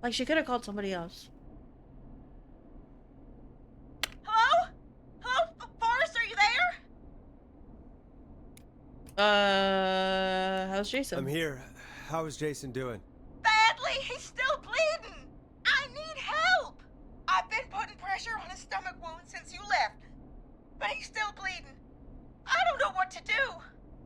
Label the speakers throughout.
Speaker 1: Like, she could have called somebody else.
Speaker 2: Hello? Hello, Forrest, are you there?
Speaker 1: How's Jason?
Speaker 3: I'm here. How is Jason doing?
Speaker 2: Badly. He's still bleeding. I need help. I've been putting pressure on his stomach wound since you left, but he's still bleeding. I don't know what to do.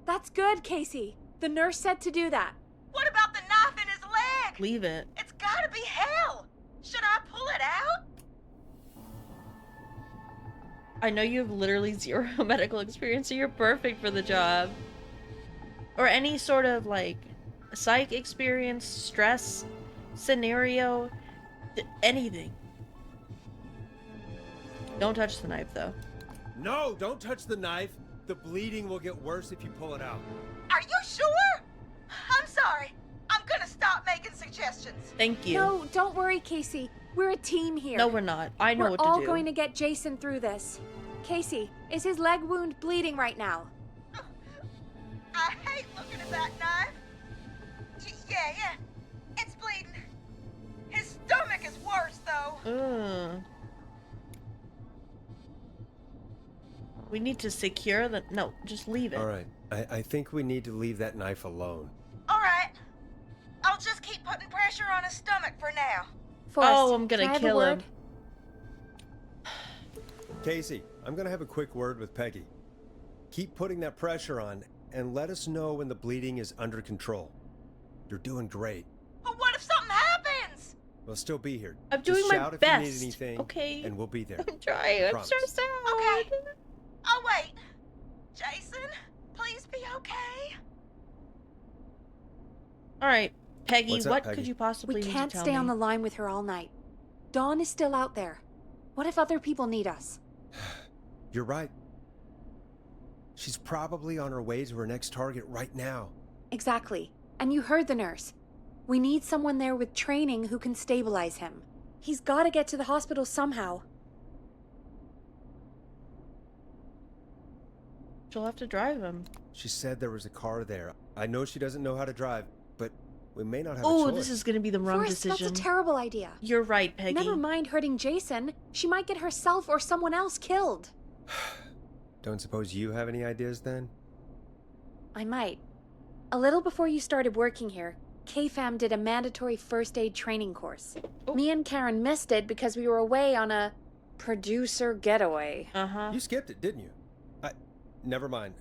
Speaker 4: That's good, Casey. The nurse said to do that.
Speaker 2: What about the knife in his leg?
Speaker 1: Leave it.
Speaker 2: It's gotta be hell. Should I pull it out?
Speaker 1: I know you have literally zero medical experience, so you're perfect for the job. Or any sort of, like, psych experience, stress, scenario, anything. Don't touch the knife, though.
Speaker 3: No, don't touch the knife. The bleeding will get worse if you pull it out.
Speaker 2: Are you sure? I'm sorry. I'm gonna stop making suggestions.
Speaker 1: Thank you.
Speaker 4: No, don't worry, Casey. We're a team here.
Speaker 1: No, we're not. I know
Speaker 4: We're
Speaker 1: what to do.
Speaker 4: all going to get Jason through this. Casey, is his leg wound bleeding right now?
Speaker 2: I hate looking at that knife. Yeah. It's bleeding. His stomach is worse, though.
Speaker 1: We need to secure the... No, just leave it.
Speaker 3: All right. I think we need to leave that knife alone.
Speaker 2: All right. I'll just keep putting pressure on his stomach for now.
Speaker 4: Forrest,
Speaker 1: Oh, I'm
Speaker 4: can I
Speaker 1: gonna
Speaker 4: have a
Speaker 1: kill him.
Speaker 4: word?
Speaker 3: Casey, I'm gonna have a quick word with Peggy. Keep putting that pressure on and let us know when the bleeding is under control. You're doing great.
Speaker 2: But what if something happens?
Speaker 3: We'll still be here.
Speaker 1: I'm
Speaker 3: Just
Speaker 1: doing my
Speaker 3: shout if
Speaker 1: best.
Speaker 3: you need anything,
Speaker 1: Okay.
Speaker 3: and we'll be there.
Speaker 1: I'm trying. I'm
Speaker 3: Promise.
Speaker 1: stressed out.
Speaker 2: Okay. I'll wait. Jason, please be okay.
Speaker 1: All right, Peggy.
Speaker 3: What's up,
Speaker 1: What
Speaker 3: Peggy?
Speaker 1: could you possibly
Speaker 4: We
Speaker 1: need
Speaker 4: can't
Speaker 1: to tell
Speaker 4: stay
Speaker 1: me?
Speaker 4: on the line with her all night. Dawn is still out there. What if other people need us?
Speaker 3: You're right. She's probably on her way to her next target right now.
Speaker 4: Exactly. And you heard the nurse. We need someone there with training who can stabilize him. He's got to get to the hospital somehow.
Speaker 1: She'll have to drive him.
Speaker 3: She said there was a car there. I know she doesn't know how to drive, but we may not have a
Speaker 1: Oh,
Speaker 3: choice.
Speaker 1: this is gonna be the wrong
Speaker 4: Forrest,
Speaker 1: decision.
Speaker 4: that's a terrible idea.
Speaker 1: You're right, Peggy.
Speaker 4: Never mind hurting Jason. She might get herself or someone else killed.
Speaker 3: Don't suppose you have any ideas then?
Speaker 4: I might. A little before you started working here, KFAM did a mandatory first aid training course.
Speaker 1: Oh.
Speaker 4: Me and Karen missed it because we were away on a producer getaway.
Speaker 1: Uh-huh.
Speaker 3: You skipped it, didn't you? Never mind.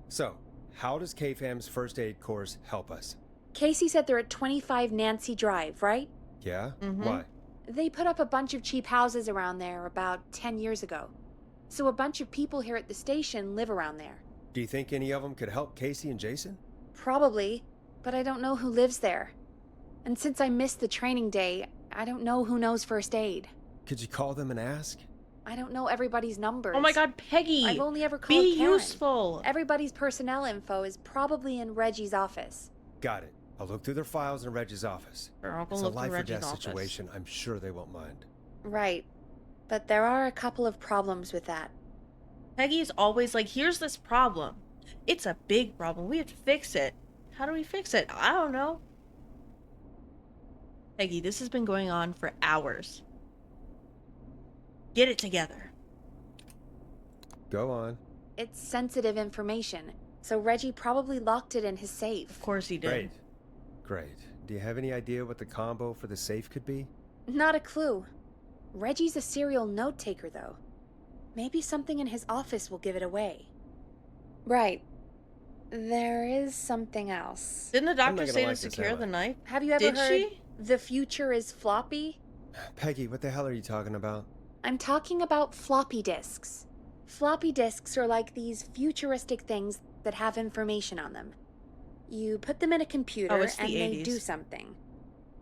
Speaker 3: So, how does KFAM's first aid course help us?
Speaker 4: Casey said they're at 25 Nancy Drive, right?
Speaker 3: Yeah?
Speaker 1: Mhm.
Speaker 3: Why?
Speaker 4: They put up a bunch of cheap houses around there about 10 years ago. So a bunch of people here at the station live around there.
Speaker 3: Do you think any of them could help Casey and Jason?
Speaker 4: Probably, but I don't know who lives there. And since I missed the training day, I don't know who knows first aid.
Speaker 3: Could you call them and ask?
Speaker 4: I don't know everybody's numbers.
Speaker 1: Oh my God, Peggy!
Speaker 4: I've only ever called
Speaker 1: Be
Speaker 4: Karen.
Speaker 1: useful.
Speaker 4: Everybody's personnel info is probably in Reggie's office.
Speaker 3: Got it. I'll look through their files in Reggie's office.
Speaker 1: Or I'll go
Speaker 3: It's a
Speaker 1: look through
Speaker 3: life or
Speaker 1: Reggie's
Speaker 3: death
Speaker 1: office.
Speaker 3: situation. I'm sure they won't mind.
Speaker 4: Right. But there are a couple of problems with that.
Speaker 1: Peggy's always like, here's this problem. It's a big problem. We have to fix it. How do we fix it? I don't know. Peggy, this has been going on for hours. Get it together.
Speaker 3: Go on.
Speaker 4: It's sensitive information, so Reggie probably locked it in his safe.
Speaker 1: Of course he did.
Speaker 3: Great. Great. Do you have any idea what the combo for the safe could be?
Speaker 4: Not a clue. Reggie's a serial note taker, though. Maybe something in his office will give it away. Right. There is something else.
Speaker 1: Didn't the
Speaker 3: I'm not
Speaker 1: doctor
Speaker 3: gonna
Speaker 1: say to
Speaker 3: like this,
Speaker 1: secure
Speaker 3: am I?
Speaker 1: the knife?
Speaker 4: Have you ever
Speaker 1: Did
Speaker 4: heard
Speaker 1: she?
Speaker 4: the future is floppy?
Speaker 3: Peggy, what the hell are you talking about?
Speaker 4: I'm talking about floppy disks. Floppy disks are like these futuristic things that have information on them. You put them in a computer
Speaker 1: Oh, it's the
Speaker 4: and they
Speaker 1: 80s.
Speaker 4: do something.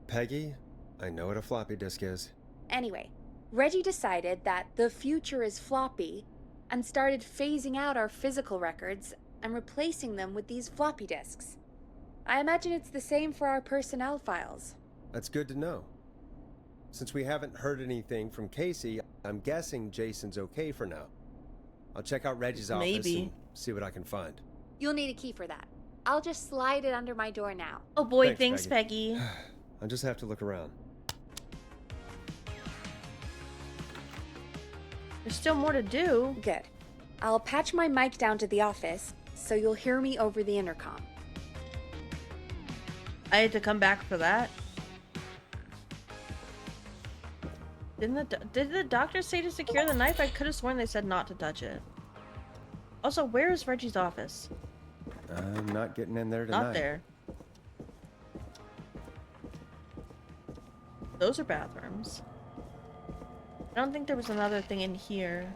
Speaker 3: Peggy, I know what a floppy disk is.
Speaker 4: Anyway, Reggie decided that the future is floppy and started phasing out our physical records and replacing them with these floppy disks. I imagine it's the same for our personnel files.
Speaker 3: That's good to know. Since we haven't heard anything from Casey, I'm guessing Jason's okay for now. I'll check out Reggie's office
Speaker 1: Maybe.
Speaker 3: and see what I can find.
Speaker 4: You'll need a key for that. I'll just slide it under my door now.
Speaker 1: Oh boy,
Speaker 3: Thanks,
Speaker 1: thanks, Peggy.
Speaker 3: I'll just have to look around.
Speaker 1: There's still more to do.
Speaker 4: Good. I'll patch my mic down to the office, so you'll hear me over the intercom.
Speaker 1: I had to come back for that. Did the doctor say to secure the knife? I could have sworn they said not to touch it. Also, where is Reggie's office?
Speaker 3: I'm not getting in there tonight.
Speaker 1: Not there. Those are bathrooms. I don't think there was another thing in here.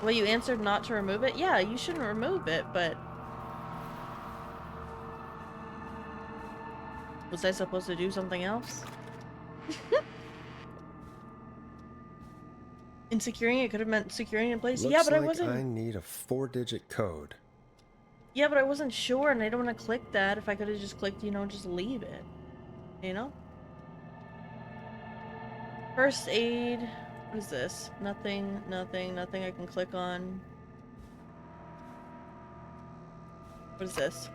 Speaker 1: Well, you answered not to remove it? Yeah, you shouldn't remove it, but... Was I supposed to do something else? In securing it could have meant securing it in place.
Speaker 3: Looks
Speaker 1: Yeah, but I
Speaker 3: like
Speaker 1: wasn't...
Speaker 3: I need a 4-digit code.
Speaker 1: Yeah, but I wasn't sure, and I don't want to click that. If I could have just clicked, you know, just leave it. You know? First aid. What is this? Nothing, nothing, nothing I can click on. What is this?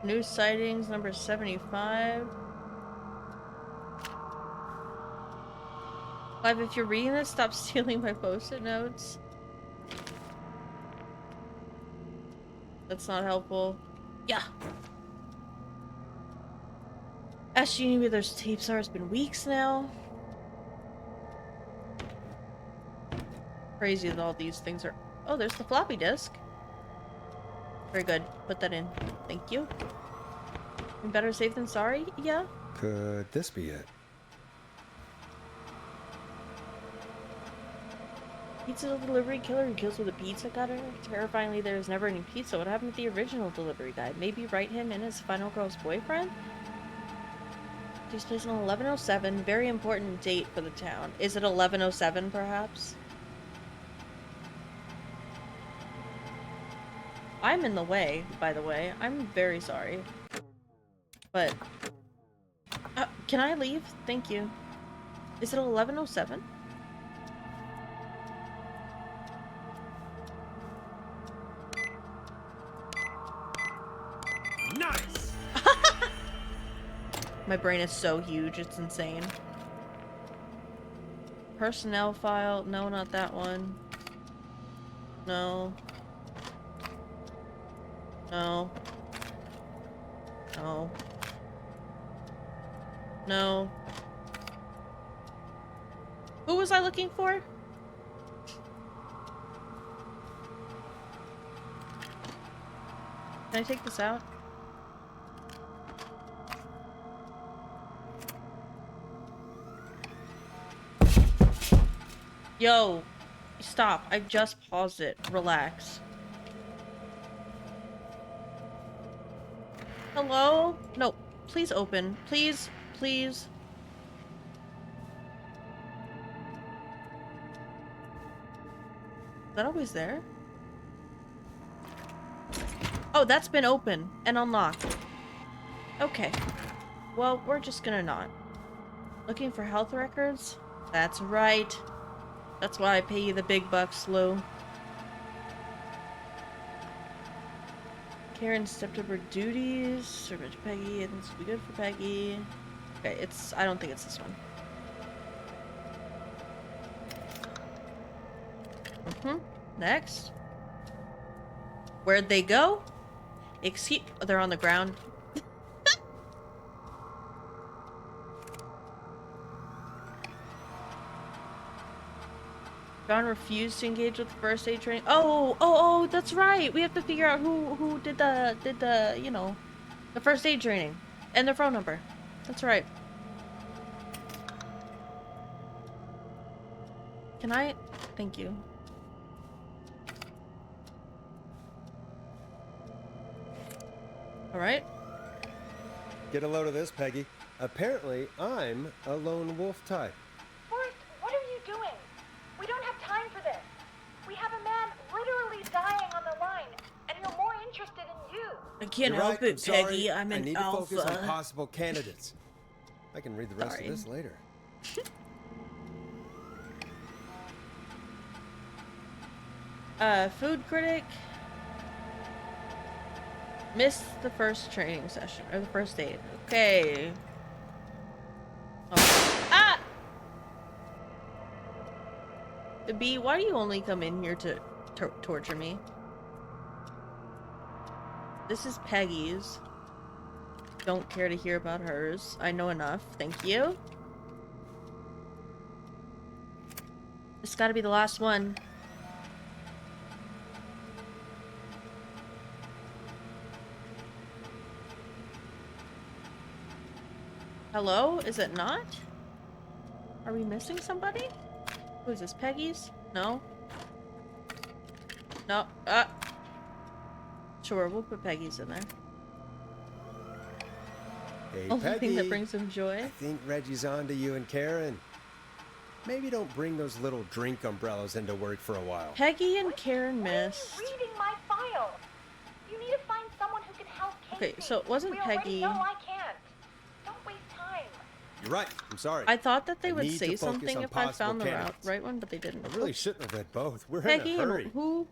Speaker 1: New sightings, number 75. Clive, if you're reading this, stop stealing my post-it notes. That's not helpful. Yeah. Ask Jeannie where those tapes are. It's been weeks now. Crazy that all these things are... Oh, there's the floppy disk. Very good. Put that in. Thank you. Better safe than sorry? Yeah.
Speaker 3: Could this be it?
Speaker 1: Pizza delivery killer who kills with a pizza cutter? Terrifyingly, there is never any pizza. What happened to the original delivery guy? Maybe write him in as final girl's boyfriend? Takes place on 1107. Very important date for the town. Is it 1107, perhaps? I'm in the way, by the way. I'm very sorry. But... can I leave? Thank you. Is it 1107?
Speaker 3: Nice!
Speaker 1: My brain is so huge, it's insane. Personnel file. No, not that one. No. No. No. No. Who was I looking for? Can I take this out? Yo, stop. I just paused it. Relax. Hello? No, please open. Please, please. Is that always there? Oh, that's been open and unlocked. Okay. Well, we're just gonna not. Looking for health records? That's right. That's why I pay you the big bucks, Lou. Karen stepped up her duties. Servant to Peggy. I think this will be good for Peggy. Okay, I don't think it's this one. Next. Where'd they go? Excuse... Oh, they're on the ground. John refused to engage with first aid training. Oh, that's right. We have to figure out who did the you know, the first aid training and their phone number. That's right. Can I? Thank you. All right.
Speaker 3: Get a load of this, Peggy. Apparently, I'm a lone wolf type.
Speaker 5: Forrest, what are you doing? We don't have time for this. We have a man literally dying on the line, and you're more interested in you.
Speaker 1: I can't
Speaker 3: You're
Speaker 1: help
Speaker 3: right,
Speaker 1: it,
Speaker 3: I'm sorry.
Speaker 1: Peggy. I'm
Speaker 3: I
Speaker 1: an
Speaker 3: need
Speaker 1: alpha.
Speaker 3: to focus on possible candidates. I can read the rest
Speaker 1: Sorry.
Speaker 3: of this later.
Speaker 1: Food critic. Missed the first training session, or the first aid. Okay. Oh. Ah! B, why do you only come in here to torture me? This is Peggy's. Don't care to hear about hers. I know enough. Thank you. This gotta be the last one. Hello? Is it not? Are we missing somebody? Who is this? Peggy's? No? No. Sure, we'll put Peggy's in there.
Speaker 3: Hey,
Speaker 1: Only
Speaker 3: Peggy.
Speaker 1: thing that brings him joy.
Speaker 3: I think Reggie's on to you and Karen. Maybe don't bring those little drink umbrellas into work for a while.
Speaker 1: Peggy and Karen missed.
Speaker 5: Why are you reading my file? You need to find someone who can help Casey.
Speaker 1: Okay, so it wasn't
Speaker 5: we already
Speaker 1: Peggy.
Speaker 5: know I can't. Don't waste time.
Speaker 3: You're right. I'm sorry.
Speaker 1: I thought that they
Speaker 3: I
Speaker 1: would
Speaker 3: need to
Speaker 1: say
Speaker 3: focus
Speaker 1: something
Speaker 3: on
Speaker 1: if I
Speaker 3: possible
Speaker 1: found the
Speaker 3: candidates.
Speaker 1: right one, but they didn't.
Speaker 3: I really shouldn't have read both. We're
Speaker 1: Peggy
Speaker 3: in a hurry.
Speaker 1: and who?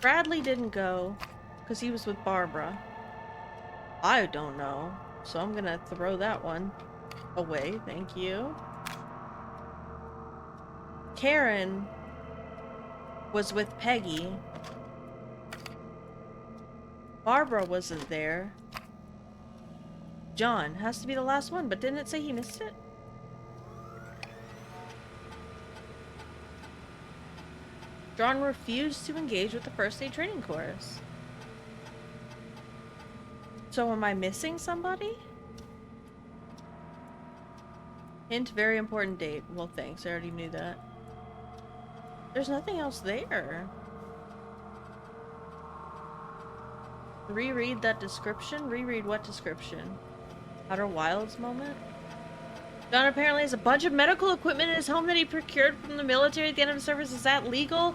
Speaker 1: Bradley didn't go because he was with Barbara. I don't know, so I'm gonna throw that one away. Thank you. Karen was with Peggy. Barbara wasn't there. John has to be the last one, but didn't it say he missed it? John refused to engage with the first aid training course. So am I missing somebody? Hint, very important date. Well, thanks. I already knew that. There's nothing else there. Reread that description? Reread what description? Outer Wilds moment? John apparently has a bunch of medical equipment in his home that he procured from the military at the end of his service. Is that legal?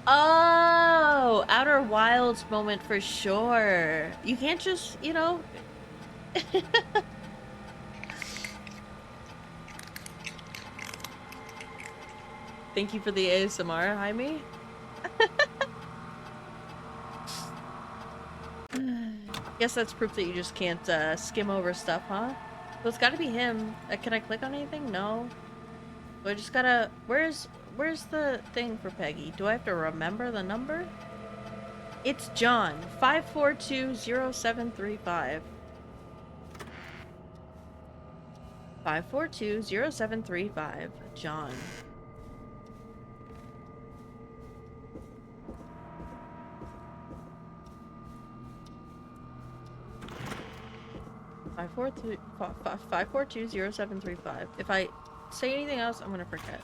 Speaker 1: Oh, Outer Wilds moment for sure. You can't just, you know... Thank you for the ASMR, Jaime. Guess that's proof that you just can't skim over stuff, huh? So it's gotta be him. Can I click on anything? No. So I just gotta... Where's the thing for Peggy? Do I have to remember the number? It's John. 542-0735. 542-0735. John. Five four two 0735. If I say anything else, I'm gonna forget.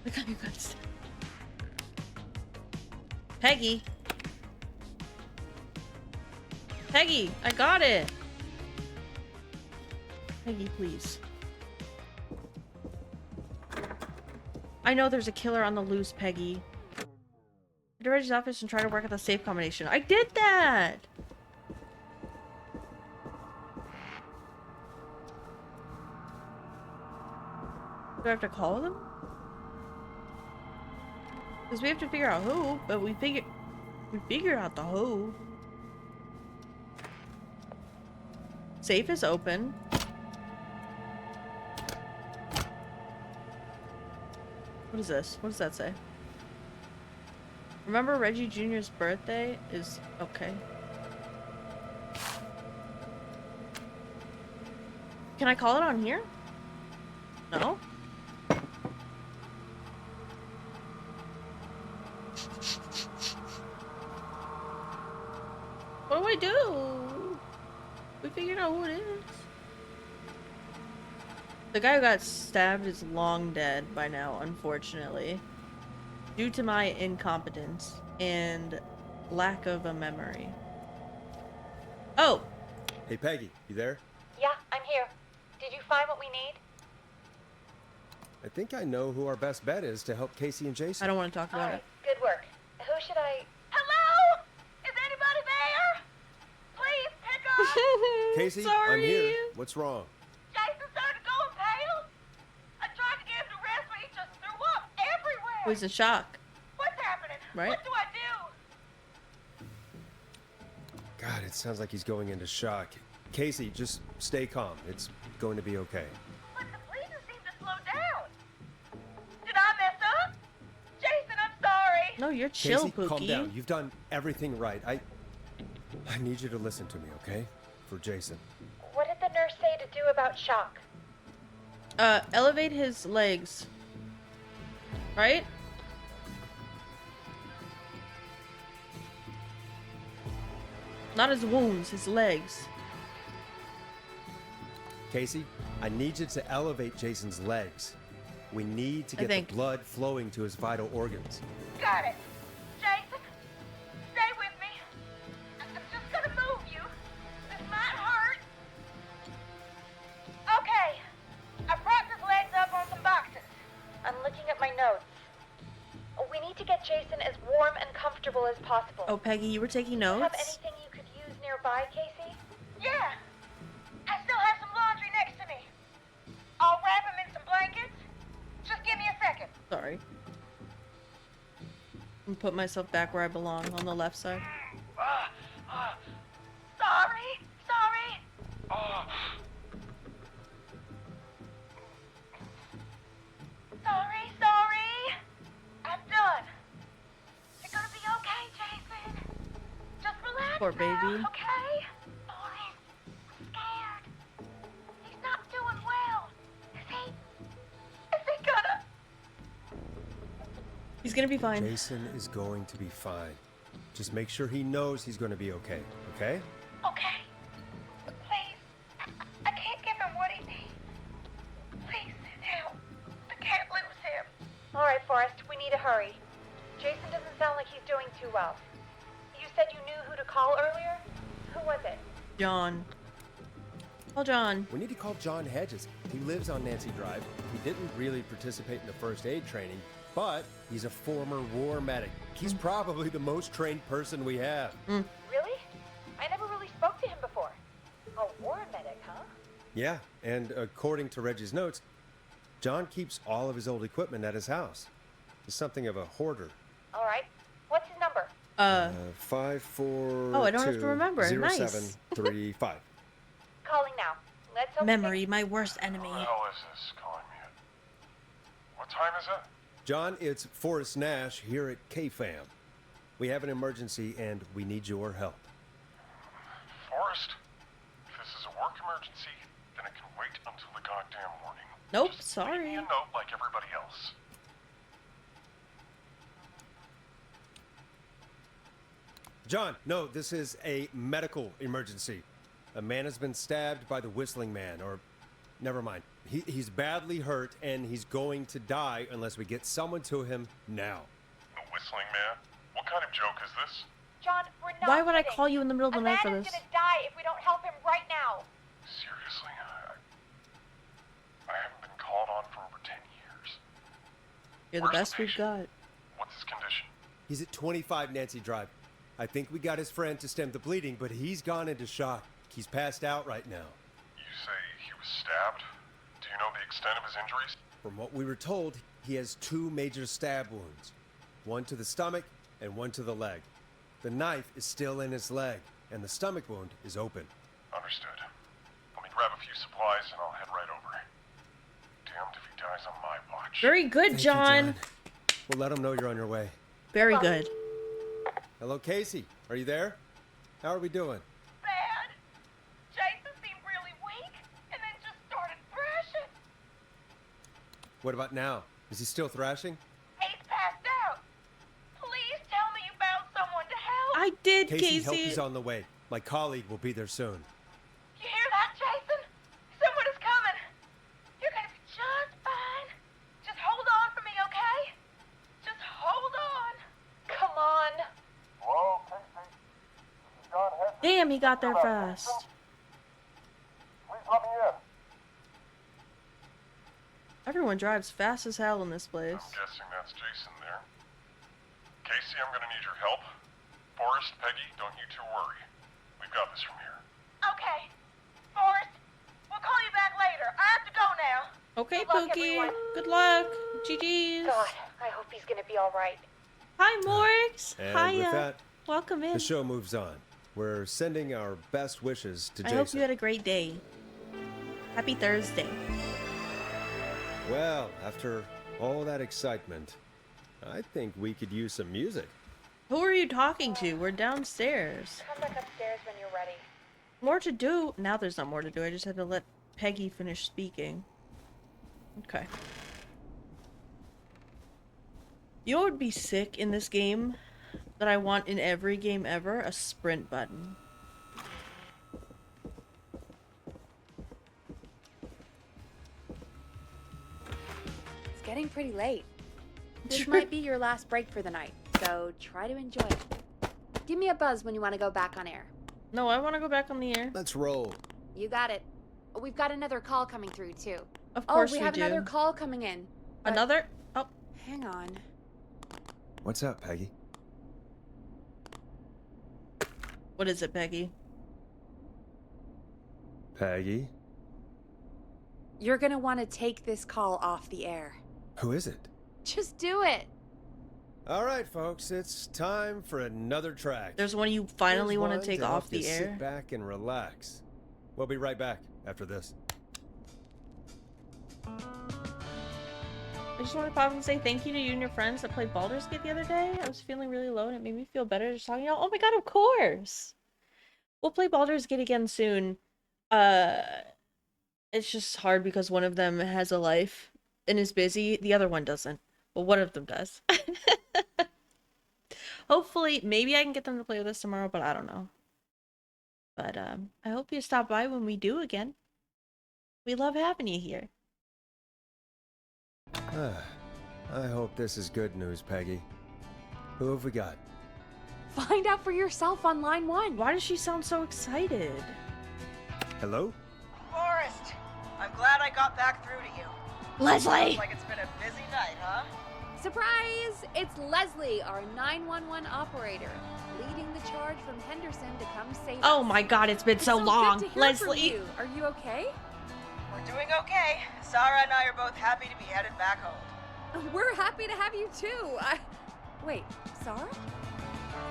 Speaker 1: Look at you guys. Peggy. Peggy, I got it. Peggy, please. I know there's a killer on the loose, Peggy. Go to Reggie's office and try to work out the safe combination. I did that! Do I have to call them? Because we have to figure out who, but we figured out the who. Safe is open. What is this? What does that say? Remember Reggie Jr.'s birthday is okay. Can I call it on here? No? What do I do? We figured out who it is. The guy who got stabbed is long dead by now, unfortunately. Due to my incompetence and lack of a memory. Oh!
Speaker 3: Hey, Peggy, you there?
Speaker 5: Yeah, I'm here. Did you find what we need?
Speaker 3: I think I know who our best bet is to help Casey and Jason.
Speaker 1: I don't want to talk
Speaker 5: All
Speaker 1: about
Speaker 5: right,
Speaker 1: it.
Speaker 5: good work. Who should I...
Speaker 2: Hello? Is anybody there? Please pick up.
Speaker 3: Casey,
Speaker 1: Sorry.
Speaker 3: I'm here. What's wrong?
Speaker 2: Jason started going pale. I tried to get him to rest, but he just threw up everywhere.
Speaker 1: Oh, he's in shock.
Speaker 2: What's happening?
Speaker 1: Right?
Speaker 2: What do I do?
Speaker 3: God, it sounds like he's going into shock. Casey, just stay calm. It's going to be okay.
Speaker 2: But the bleeding seemed to slow down. Did I mess up? Jason, I'm sorry.
Speaker 1: No, you're chill,
Speaker 3: Casey, calm
Speaker 1: Pookie.
Speaker 3: down. You've done everything right. I need you to listen to me, okay? For Jason.
Speaker 5: What did the nurse say to do about shock?
Speaker 1: Elevate his legs. Right? Not his wounds, his legs.
Speaker 3: Casey, I need you to elevate Jason's legs. We need to
Speaker 1: I
Speaker 3: get the
Speaker 1: think-
Speaker 3: blood flowing to his vital organs.
Speaker 2: Got it. Jason, stay with me. I'm just gonna move you. This might hurt. Okay. I propped his legs up on some boxes.
Speaker 5: I'm looking at my notes. We need to get Jason as warm and comfortable as possible.
Speaker 1: Oh, Peggy, you were taking
Speaker 5: Do you have
Speaker 1: notes?
Speaker 5: anything you could use nearby, Casey?
Speaker 2: Yeah. I still have some laundry next to me. I'll wrap him in some blankets. Just give me a second.
Speaker 1: Sorry. And put myself back where I belong, on the left side.
Speaker 2: Sorry. Sorry. Sorry. I'm done. You're gonna be okay, Jason. Just relax
Speaker 1: Poor
Speaker 2: now,
Speaker 1: baby.
Speaker 2: okay? Boris, I'm scared. He's not doing well. Is he? Is he gonna?
Speaker 1: He's gonna be fine.
Speaker 3: Jason is going to be fine. Just make sure he knows he's going to be okay, okay?
Speaker 2: Okay. But please, I can't give him what he needs. Please send help. I can't lose him.
Speaker 5: All right, Forrest, we need to hurry. Jason doesn't sound like he's doing too well. You said you knew who to call earlier? Who was it?
Speaker 1: John. Oh, John.
Speaker 3: We need to call John Hedges. He lives on Nancy Drive. He didn't really participate in the first aid training, but he's a former war medic. He's probably the most trained person we have.
Speaker 5: Really? I never really spoke to him before. A war medic, huh?
Speaker 3: Yeah, and according to Reggie's notes, John keeps all of his old equipment at his house. He's something of a hoarder.
Speaker 5: All right. What's his number?
Speaker 3: 542.
Speaker 1: Oh, I don't have to remember. Nice.
Speaker 3: 0735.
Speaker 5: Calling now. Let's hope
Speaker 1: Memory, my worst enemy.
Speaker 6: Who the hell is this calling me at? What time is it?
Speaker 3: John, it's Forrest Nash here at KFAM. We have an emergency and we need your help.
Speaker 6: Forrest? If this is a work emergency, then it can wait until the goddamn morning.
Speaker 1: Nope,
Speaker 6: Just leave me
Speaker 1: sorry.
Speaker 6: a note like everybody else.
Speaker 3: John, no, this is a medical emergency. A man has been stabbed by the Whistling Man, or never mind. He's badly hurt and he's going to die unless we get someone to him now.
Speaker 6: The Whistling Man? What kind of joke is this?
Speaker 5: John, we're not
Speaker 1: Why would I
Speaker 5: kidding.
Speaker 1: call you in the middle of the
Speaker 5: A
Speaker 1: night for
Speaker 5: man is
Speaker 1: this?
Speaker 5: gonna die if we don't help him right now.
Speaker 6: Seriously, I haven't been called on for over 10 years.
Speaker 1: You're the
Speaker 6: Where's the
Speaker 1: best we've
Speaker 6: patient?
Speaker 1: got.
Speaker 6: What's his condition?
Speaker 3: He's at 25 Nancy Drive. I think we got his friend to stem the bleeding, but he's gone into shock. He's passed out right now.
Speaker 6: You say he was stabbed? Do you know the extent of his injuries?
Speaker 3: From what we were told, he has 2 major stab wounds. One to the stomach and one to the leg. The knife is still in his leg, and the stomach wound is open.
Speaker 6: Understood. Let me grab a few supplies and I'll head right over. Damned if he dies on my watch.
Speaker 1: Very good,
Speaker 3: Thank you,
Speaker 1: John.
Speaker 3: We'll let him know you're on your way.
Speaker 1: Very good.
Speaker 3: Hello, Casey. Are you there? How are we doing?
Speaker 2: Bad. Jason seemed really weak and then just started thrashing.
Speaker 3: What about now? Is he still thrashing?
Speaker 2: He's passed out. Please tell me you found someone to help.
Speaker 1: I did,
Speaker 3: Casey, help
Speaker 1: Casey.
Speaker 3: is on the way. My colleague will be there soon.
Speaker 2: You hear that, Jason? Someone is coming. You're gonna be just fine. Just hold on for me, okay? Just hold on.
Speaker 5: Come on.
Speaker 6: Hello, Casey. This is John Hedges.
Speaker 1: Damn, he got there fast.
Speaker 6: Please let me in.
Speaker 1: Everyone drives fast as hell in this place.
Speaker 6: I'm guessing that's Jason there. Casey, I'm gonna need your help. Forrest, Peggy, don't you two worry. We've got this from here.
Speaker 2: Okay. Forrest, we'll call you back later. I have to go now.
Speaker 1: Okay,
Speaker 5: Good luck,
Speaker 1: Pookie.
Speaker 5: everyone.
Speaker 1: Good luck. GG's.
Speaker 5: God, I hope he's gonna be all right.
Speaker 1: Hi, Morgs.
Speaker 3: And
Speaker 1: Hiya.
Speaker 3: with that,
Speaker 1: Welcome in.
Speaker 3: the show moves on. We're sending our best wishes to
Speaker 1: I
Speaker 3: Jason.
Speaker 1: hope you had a great day. Happy Thursday.
Speaker 3: Well, after all that excitement, I think we could use some music.
Speaker 1: Who are you talking to? We're downstairs.
Speaker 5: Come back upstairs when you're ready.
Speaker 1: More to do. Now there's not more to do. I just had to let Peggy finish speaking. Okay. You know what would be sick in this game that I want in every game ever? A sprint button.
Speaker 4: It's getting pretty late. This might be your last break for the night, so try to enjoy it. Give me a buzz when you want to go back on air.
Speaker 1: No, I want to go back on the air.
Speaker 3: Let's roll.
Speaker 4: You got it. We've got another call coming through, too.
Speaker 1: Of course
Speaker 4: we
Speaker 1: we
Speaker 4: have
Speaker 1: do.
Speaker 4: another call coming in. but-
Speaker 1: Another? Oh,
Speaker 4: Hang on.
Speaker 3: What's up, Peggy?
Speaker 1: what is it, Peggy?
Speaker 3: Peggy?
Speaker 4: You're gonna want to take this call off the air.
Speaker 3: Who is it?
Speaker 4: Just do it.
Speaker 3: All right, folks, it's time for another track.
Speaker 1: There's one you finally
Speaker 3: Here's
Speaker 1: want
Speaker 3: one
Speaker 1: to take
Speaker 3: help
Speaker 1: off
Speaker 3: you
Speaker 1: the air.
Speaker 3: Sit back and relax. We'll be right back after this.
Speaker 1: I just want to pop and say thank you to you and your friends that played Baldur's Gate the other day. I was feeling really low and it made me feel better just talking to y'all. Oh my god, of course! We'll play Baldur's Gate again soon. It's just hard because one of them has a life and is busy. The other one doesn't. Well, one of them does. Hopefully, maybe I can get them to play with us tomorrow, but I don't know. But, I hope you stop by when we do again. We love having you here.
Speaker 3: I hope this is good news, Peggy. Who have we got?
Speaker 4: Find out for yourself on line 1.
Speaker 1: Why does she sound so excited?
Speaker 3: Hello?
Speaker 2: Forrest, I'm glad I got back through to you.
Speaker 1: Leslie!
Speaker 2: Sounds like it's been a busy night, huh?
Speaker 4: Surprise! It's Leslie, our 911 operator, leading the charge from Henderson to come save us.
Speaker 1: Oh my god, it's been
Speaker 4: It's
Speaker 1: so long.
Speaker 4: good to hear from
Speaker 1: Leslie!
Speaker 4: you. Are you okay?
Speaker 2: We're doing okay. Sarah and I are both happy to be headed back home.
Speaker 4: We're happy to have you too. Wait, Sarah?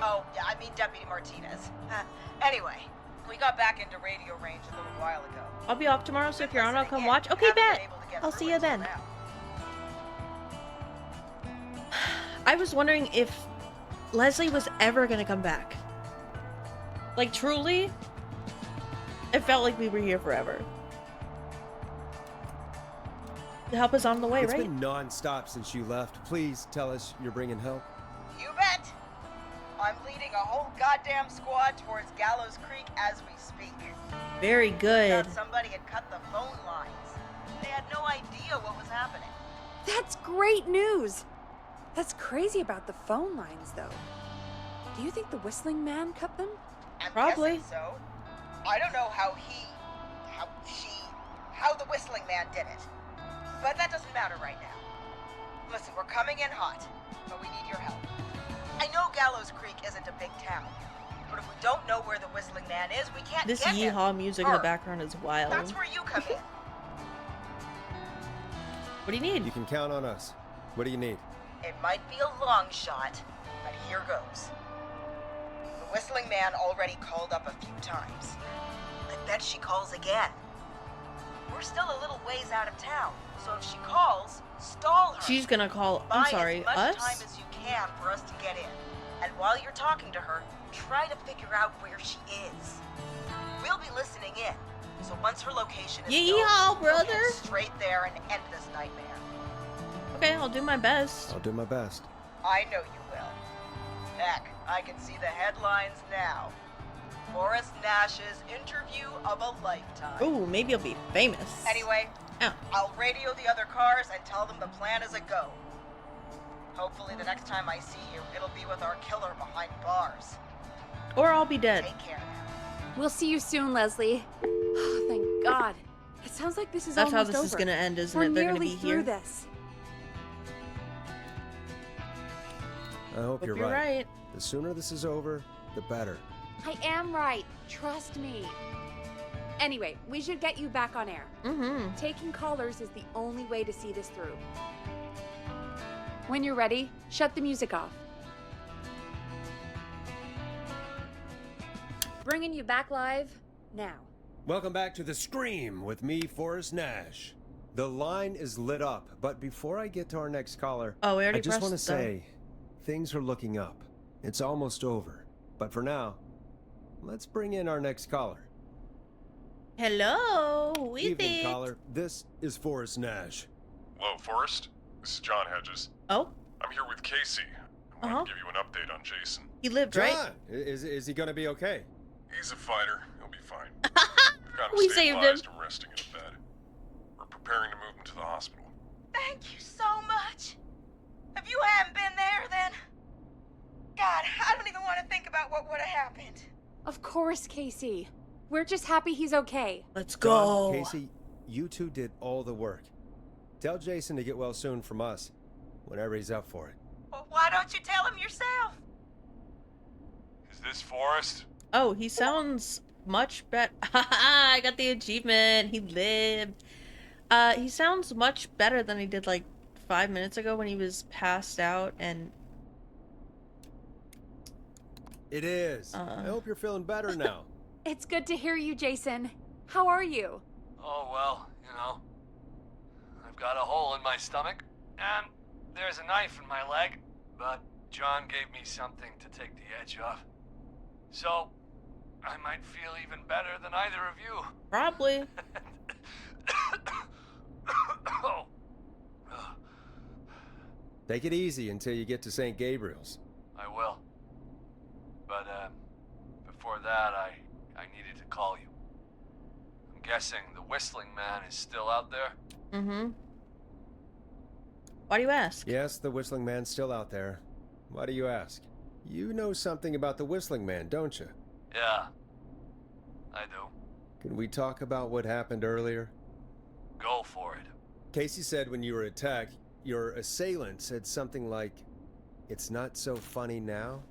Speaker 2: Oh, yeah, I mean Deputy Martinez. Anyway, we got back into radio range a little while ago.
Speaker 1: I'll be off tomorrow, so if you're on, I'll
Speaker 2: Listening
Speaker 1: come
Speaker 2: in,
Speaker 1: watch. Okay,
Speaker 2: haven't been
Speaker 1: bet.
Speaker 2: able to get
Speaker 1: I'll
Speaker 2: through
Speaker 1: see you
Speaker 2: until
Speaker 1: then.
Speaker 2: now.
Speaker 1: I was wondering if Leslie was ever gonna come back. Like, truly, it felt like we were here forever. The help is on the way,
Speaker 3: It's
Speaker 1: right?
Speaker 3: been non-stop since you left. Please tell us you're bringing help.
Speaker 2: You bet. I'm leading a whole goddamn squad towards Gallows Creek as we speak.
Speaker 1: Very good.
Speaker 2: Thought somebody had cut the phone lines. They had no idea what was happening.
Speaker 4: That's great news. That's crazy about the phone lines, though. Do you think the Whistling Man cut them?
Speaker 2: I'm
Speaker 1: Probably.
Speaker 2: guessing so. I don't know how the Whistling Man did it. But that doesn't matter right now. Listen, we're coming in hot, but we need your help. I know Gallows Creek isn't a big town, but if we don't know where the Whistling Man is, we can't
Speaker 1: This
Speaker 2: get him.
Speaker 1: yeehaw music in the
Speaker 2: Or
Speaker 1: background is wild.
Speaker 2: That's where you come in.
Speaker 1: What do you need?
Speaker 3: You can count on us. What do you need?
Speaker 2: It might be a long shot, but here goes. The Whistling Man already called up a few times. I bet she calls again. We're still a little ways out of town, so if she calls, stall her.
Speaker 1: She's gonna call,
Speaker 2: Buy
Speaker 1: I'm sorry,
Speaker 2: as much
Speaker 1: us?
Speaker 2: time as you can for us to get in. And while you're talking to her, try to figure out where she is. We'll be listening in, so once her location is known,
Speaker 1: Yeehaw,
Speaker 2: we'll head
Speaker 1: brother!
Speaker 2: straight there and end this nightmare.
Speaker 1: Okay, I'll do my best.
Speaker 3: I'll do my best.
Speaker 2: I know you will. Heck, I can see the headlines now. Forrest Nash's interview of a lifetime.
Speaker 1: Ooh, maybe I'll be famous.
Speaker 2: Anyway,
Speaker 1: Oh.
Speaker 2: I'll radio the other cars and tell them the plan is a go. Hopefully the next time I see you, it'll be with our killer behind bars.
Speaker 1: Or I'll be dead.
Speaker 2: Take care now.
Speaker 4: We'll see you soon, Leslie. Oh, thank God. It sounds like this is
Speaker 1: That's how
Speaker 4: almost
Speaker 1: this
Speaker 4: over.
Speaker 1: is gonna end, isn't
Speaker 4: We're
Speaker 1: it? They're gonna
Speaker 4: nearly
Speaker 1: be
Speaker 4: through
Speaker 1: here.
Speaker 4: this.
Speaker 3: I hope
Speaker 1: Hope
Speaker 3: you're
Speaker 1: you're right.
Speaker 3: The sooner this is over, the better.
Speaker 4: I am right. Trust me. Anyway, we should get you back on air.
Speaker 1: Mm-hmm.
Speaker 4: Taking callers is the only way to see this through. When you're ready, shut the music off. Bringing you back live now.
Speaker 3: Welcome back to The Scream with me, Forrest Nash. The line is lit up, but before I get to our next caller,
Speaker 1: Oh, we already
Speaker 3: I just want to
Speaker 1: pressed the-
Speaker 3: say, things are looking up. It's almost over. But for now, let's bring in our next caller.
Speaker 1: Hello, we
Speaker 3: Evening,
Speaker 1: think.
Speaker 3: caller. This is Forrest Nash.
Speaker 6: Hello, Forrest. This is John Hedges.
Speaker 1: Oh,
Speaker 6: I'm here with Casey. I wanted to give you an update on Jason.
Speaker 1: he lived,
Speaker 3: John,
Speaker 1: right?
Speaker 3: is he going to be okay?
Speaker 6: He's a fighter. He'll be fine. We've got him
Speaker 1: We saved him.
Speaker 6: stabilized and resting in a bed. We're preparing to move him to the hospital.
Speaker 2: Thank you so much. If you hadn't been there, then... God, I don't even want to think about what would have happened.
Speaker 4: Of course, Casey. We're just happy he's okay.
Speaker 1: Let's
Speaker 3: John,
Speaker 1: go.
Speaker 3: Casey, you two did all the work. Tell Jason to get well soon from us, whenever he's up for it.
Speaker 2: Well, why don't you tell him yourself?
Speaker 6: Is this Forrest?
Speaker 1: Oh, he sounds much better. I got the achievement. He lived. He sounds much better than he did like 5 minutes ago when he was passed out and
Speaker 3: It is. I hope you're feeling better now.
Speaker 4: It's good to hear you, Jason. How are you?
Speaker 7: Oh, well, you know. I've got a hole in my stomach, and there's a knife in my leg, but John gave me something to take the edge off. So, I might feel even better than either of you.
Speaker 1: probably.
Speaker 7: Oh.
Speaker 3: Take it easy until you get to St. Gabriel's.
Speaker 7: I will. But, before that, I needed to call you. I'm guessing the Whistling Man is still out there?
Speaker 1: Mm-hmm. Why do you ask?
Speaker 3: Yes, the Whistling Man's still out there. Why do you ask? You know something about the Whistling Man, don't you?
Speaker 7: Yeah. I do.
Speaker 3: Can we talk about what happened earlier?
Speaker 7: Go for it.
Speaker 3: Casey said when you were attacked, your assailant said something like, "It's not so funny now."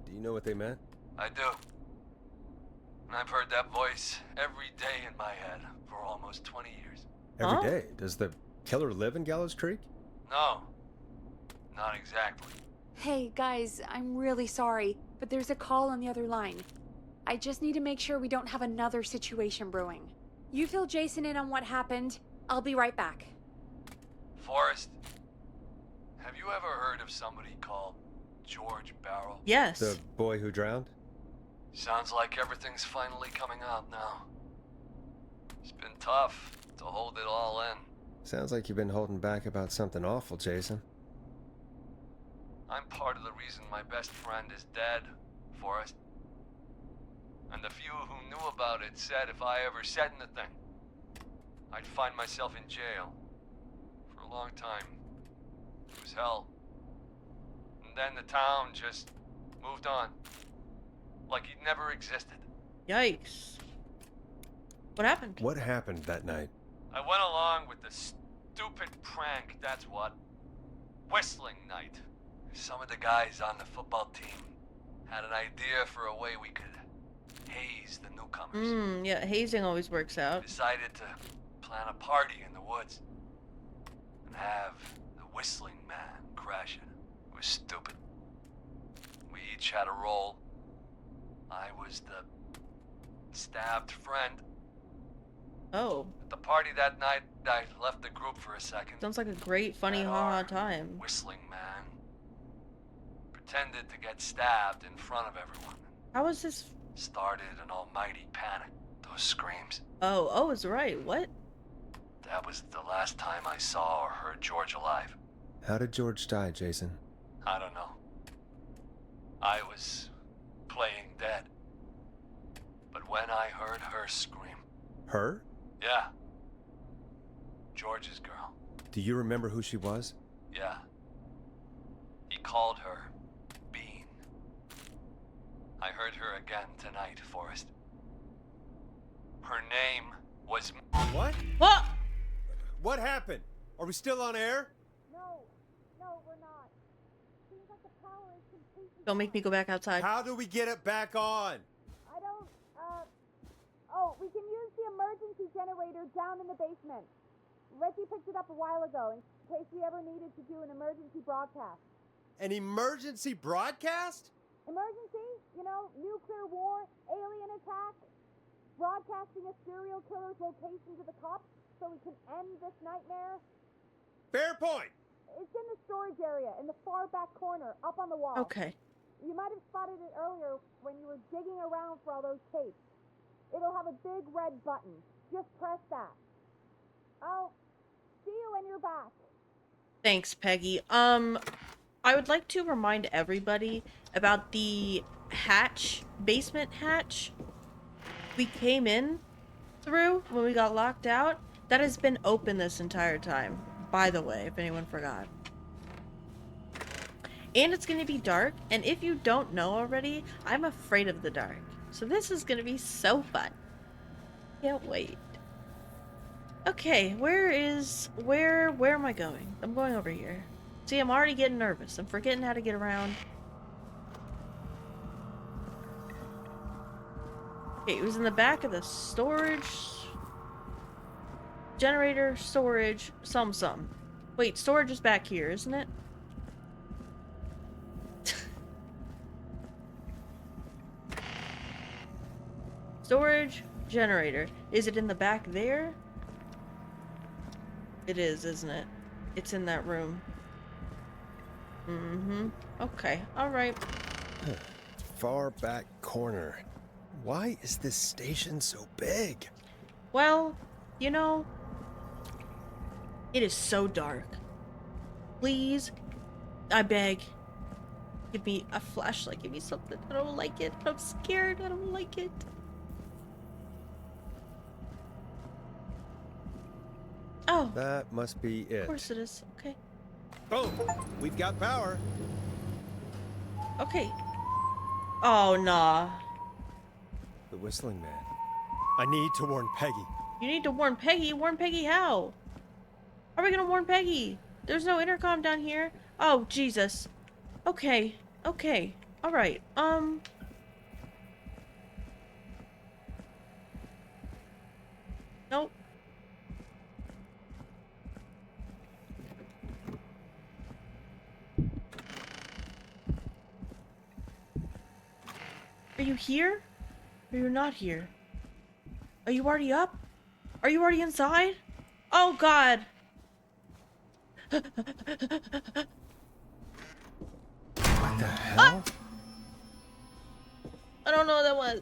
Speaker 3: Do you know what they meant?
Speaker 7: I do. And I've heard that voice every day in my head for almost 20 years.
Speaker 3: Every
Speaker 1: Huh?
Speaker 3: day. Does the killer live in Gallows Creek?
Speaker 7: No, not exactly.
Speaker 4: Hey, guys, I'm really sorry, but there's a call on the other line. I just need to make sure we don't have another situation brewing. You fill Jason in on what happened. I'll be right back.
Speaker 7: Forrest, have you ever heard of somebody called George Barrow?
Speaker 1: Yes.
Speaker 3: The boy who drowned?
Speaker 7: Sounds like everything's finally coming out now. It's been tough to hold it all in.
Speaker 3: Sounds like you've been holding back about something awful, Jason.
Speaker 7: I'm part of the reason my best friend is dead, Forrest. And the few who knew about it said if I ever said anything, I'd find myself in jail. For a long time. It was hell. And then the town just moved on. Like he'd never existed.
Speaker 1: Yikes. What happened?
Speaker 3: What happened that night?
Speaker 7: I went along with the stupid prank, that's what. Whistling night. Some of the guys on the football team had an idea for a way we could haze the newcomers.
Speaker 1: Yeah, hazing always works out.
Speaker 7: Decided to plan a party in the woods and have the Whistling Man crash it. It was stupid. We each had a role. I was the stabbed friend.
Speaker 1: Oh,
Speaker 7: At the party that night, I left the group for a second.
Speaker 1: sounds like a great, funny,
Speaker 7: At
Speaker 1: haha
Speaker 7: our
Speaker 1: time.
Speaker 7: Whistling Man pretended to get stabbed in front of everyone.
Speaker 1: How was this?
Speaker 7: Started an almighty panic. Those screams.
Speaker 1: Oh, is right. What?
Speaker 7: That was the last time I saw or heard George alive.
Speaker 3: How did George die, Jason?
Speaker 7: I don't know. I was playing dead. But when I heard her scream,
Speaker 3: Her?
Speaker 7: yeah. George's girl,
Speaker 3: Do you remember who she was?
Speaker 7: yeah. He called her Bean. I heard her again tonight, Forrest. Her name was...
Speaker 3: What?
Speaker 1: What?
Speaker 3: What happened? Are we still on air?
Speaker 5: No, we're not. Seems like the power is completely.
Speaker 1: Don't make me go back outside.
Speaker 3: How do we get it back on?
Speaker 5: I don't, Oh, we can use the emergency generator down in the basement. Reggie picked it up a while ago in case we ever needed to do an emergency broadcast.
Speaker 3: An emergency broadcast?
Speaker 5: Emergency? You know, nuclear war, alien attack, broadcasting a serial killer's location to the cops so we can end this nightmare.
Speaker 3: Fair point.
Speaker 5: It's in the storage area in the far back corner, up on the wall.
Speaker 1: Okay.
Speaker 5: You might have spotted it earlier when you were digging around for all those tapes. It'll have a big red button. Just press that. I'll see you when you're back.
Speaker 1: Thanks, Peggy. I would like to remind everybody about the hatch, basement hatch we came in through when we got locked out. That has been open this entire time, by the way, if anyone forgot. And it's going to be dark, and if you don't know already, I'm afraid of the dark. So this is going to be so fun. Can't wait. Okay, where am I going? I'm going over here. See, I'm already getting nervous. I'm forgetting how to get around. Okay, it was in the back of the storage... generator, storage, some. Wait, storage is back here, isn't it? Storage, generator. Is it in the back there? It is, isn't it? It's in that room. Mm-hmm. Okay, alright.
Speaker 3: Far back corner. Why is this station so big?
Speaker 1: Well, you know, it is so dark. Please, I beg, give me a flashlight, give me something. I don't like it. I'm scared. I don't like it. Oh,
Speaker 3: That must be it.
Speaker 1: of course it is. Okay.
Speaker 3: Boom! We've got power.
Speaker 1: Okay. Oh, nah.
Speaker 3: The Whistling Man. I need to warn Peggy.
Speaker 1: You need to warn Peggy. Warn Peggy how? How are we gonna warn Peggy? There's no intercom down here. Oh, Jesus. Okay. Okay. Alright. Nope. Are you here? Or you're not here? Are you already up? Are you already inside? Oh God!
Speaker 3: What the hell?
Speaker 1: I don't know what that was.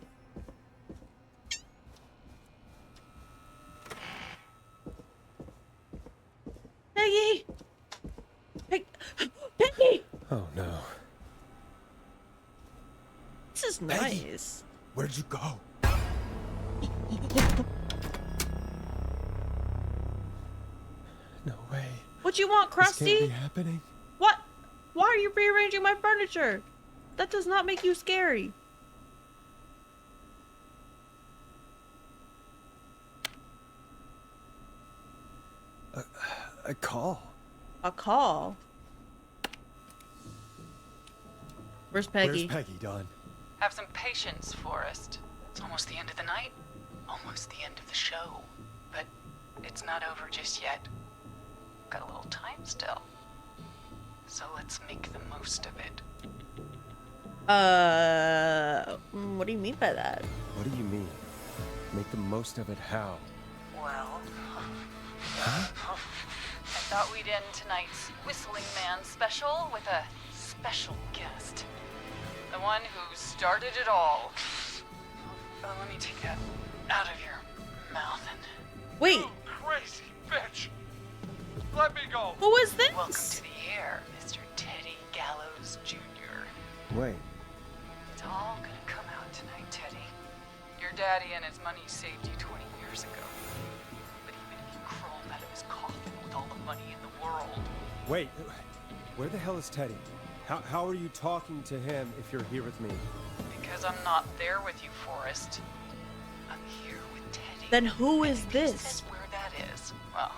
Speaker 1: Peggy! Peggy!
Speaker 3: Oh no.
Speaker 1: This is
Speaker 3: Peggy!
Speaker 1: nice.
Speaker 3: Where'd you go? No way.
Speaker 1: What you want,
Speaker 3: This can't be
Speaker 1: Krusty?
Speaker 3: happening.
Speaker 1: What? Why are you rearranging my furniture? That does not make you scary.
Speaker 3: A call.
Speaker 1: A call? Where's Peggy?
Speaker 3: Where's Peggy, Don?
Speaker 8: Have some patience, Forrest. It's almost the end of the night, almost the end of the show. But it's not over just yet. Got a little time still. So let's make the most of it.
Speaker 1: What do you mean by that?
Speaker 3: What do you mean? Make the most of it how?
Speaker 8: Well, I thought we'd end tonight's Whistling Man special with a special guest. The one who started it all. Let me take that out of your mouth and
Speaker 1: Wait,
Speaker 6: You crazy bitch! Let me go!
Speaker 1: who is this?
Speaker 8: welcome to the air, Mr. Teddy Gallows Jr.
Speaker 3: Wait.
Speaker 8: It's all gonna come out tonight, Teddy. Your daddy and his money saved you 20 years ago. But even if you crawled out of his coffin with all the money in the world,
Speaker 3: Wait. Where the hell is Teddy? How are you talking to him if you're here with me?
Speaker 8: because I'm not there with you, Forrest, I'm here with Teddy.
Speaker 1: Then who is
Speaker 8: And if he
Speaker 1: this?
Speaker 8: says where that is, well,